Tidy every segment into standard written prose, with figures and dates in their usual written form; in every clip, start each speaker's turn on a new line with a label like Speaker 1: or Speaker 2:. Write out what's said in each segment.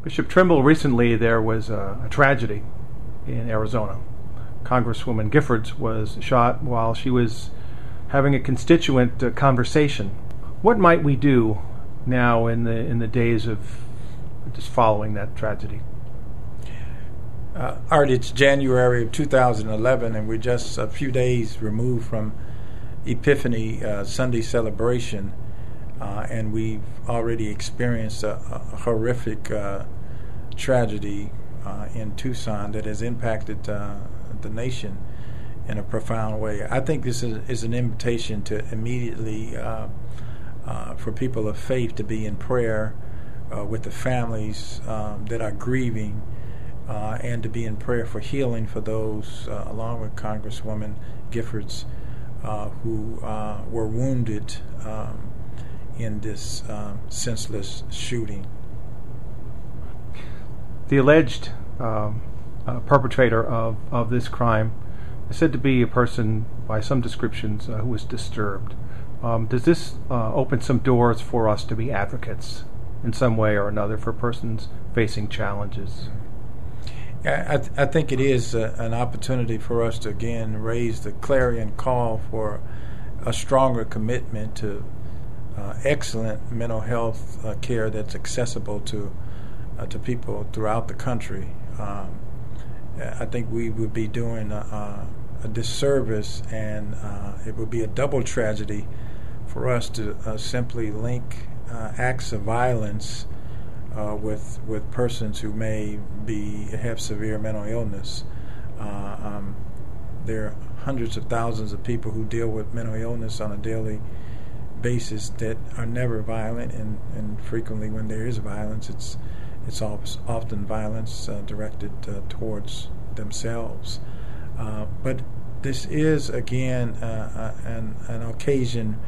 Speaker 1: Bishop Trimble, recently there was a tragedy in Arizona. Congresswoman Giffords was shot while she was having a constituent conversation. What might we do now in the days of just following that tragedy?
Speaker 2: Art, it's January of 2011, and we're just a few days removed from Epiphany Sunday celebration, and we've already experienced a horrific tragedy in Tucson that has impacted the nation in a profound way. I think this is an invitation to immediately for people of faith to be in prayer with the families that are grieving, and to be in prayer for healing for those, along with Congresswoman Giffords, who were wounded in this senseless shooting.
Speaker 1: The alleged perpetrator of this crime is said to be a person, by some descriptions, who was disturbed. Does this open some doors for us to be advocates in some way or another for persons facing challenges?
Speaker 2: I think it is an opportunity for us to again raise the clarion call for a stronger commitment to excellent mental health care that's accessible to people throughout the country. I think we would be doing a disservice, and it would be a double tragedy for us to simply link acts of violence with persons who may have severe mental illness. There are hundreds of thousands of people who deal with mental illness on a daily basis that are never violent, and frequently when there is violence, it's often violence directed towards themselves. But this is, again, an occasion,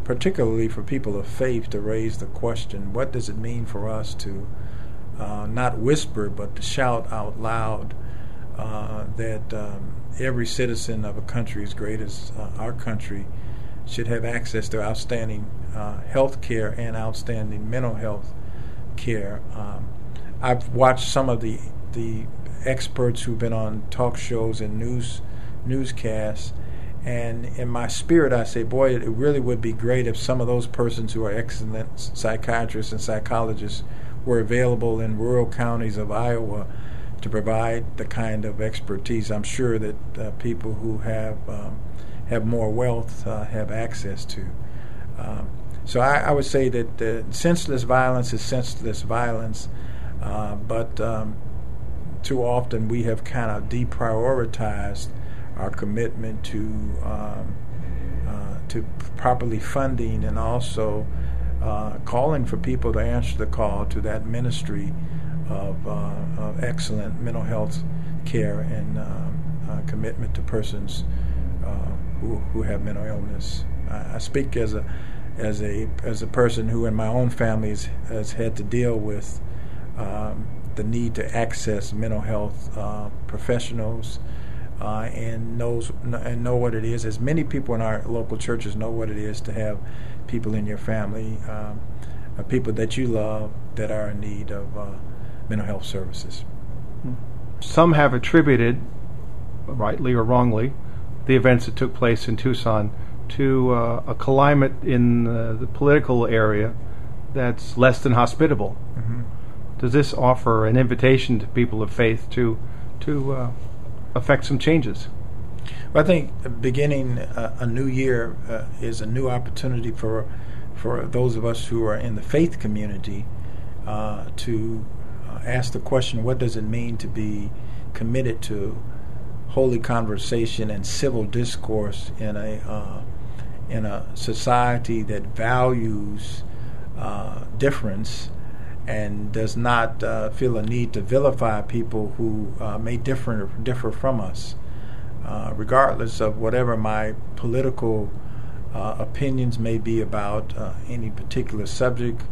Speaker 2: particularly for people of faith, to raise the question, what does it mean for us to not whisper but to shout out loud that every citizen of a country as great as our country should have access to outstanding health care and outstanding mental health care. I've watched some of the experts who've been on talk shows and newscasts, and in my spirit I say, boy, it really would be great if some of those persons who are excellent psychiatrists and psychologists were available in rural counties of Iowa to provide the kind of expertise I'm sure that people who have more wealth have access to. So I would say that senseless violence is senseless violence, but too often we have kind of deprioritized our commitment to properly funding and also calling for people to answer the call to that ministry of excellent mental health care and commitment to persons who have mental illness. I speak as a person who in my own family has had to deal with the need to access mental health professionals and know what it is, as many people in our local churches know what it is to have people in your family, people that you love, that are in need of mental health services.
Speaker 1: Some have attributed, rightly or wrongly, the events that took place in Tucson to a climate in the political area that's less than hospitable.
Speaker 2: Mm-hmm.
Speaker 1: Does this offer an invitation to people of faith to affect some changes?
Speaker 2: Well, I think beginning a new year is a new opportunity for those of us who are in the faith community to ask the question, what does it mean to be committed to holy conversation and civil discourse in a society that values difference and does not feel a need to vilify people who may differ from us, regardless of whatever my political opinions may be about any particular subject,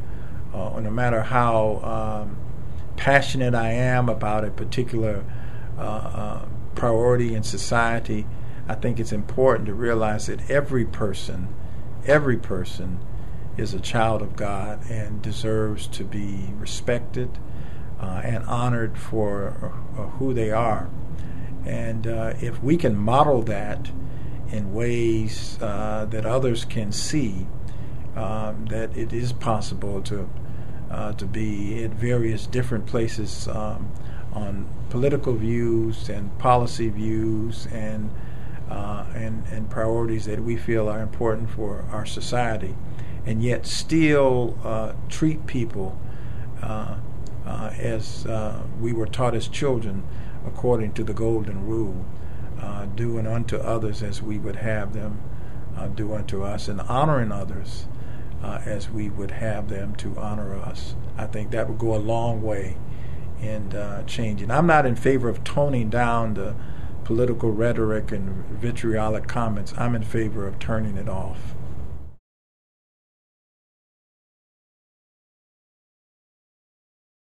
Speaker 2: or no matter how passionate I am about a particular priority in society. I think it's important to realize that every person is a child of God and deserves to be respected and honored for who they are. And if we can model that in ways that others can see, that it is possible to be at various different places on political views and policy views and priorities that we feel are important for our society, and yet still treat people as we were taught as children, according to the golden rule, doing unto others as we would have them do unto us, and honoring others as we would have them to honor us. I think that would go a long way in changing. I'm not in favor of toning down the political rhetoric and vitriolic comments. I'm in favor of turning it off.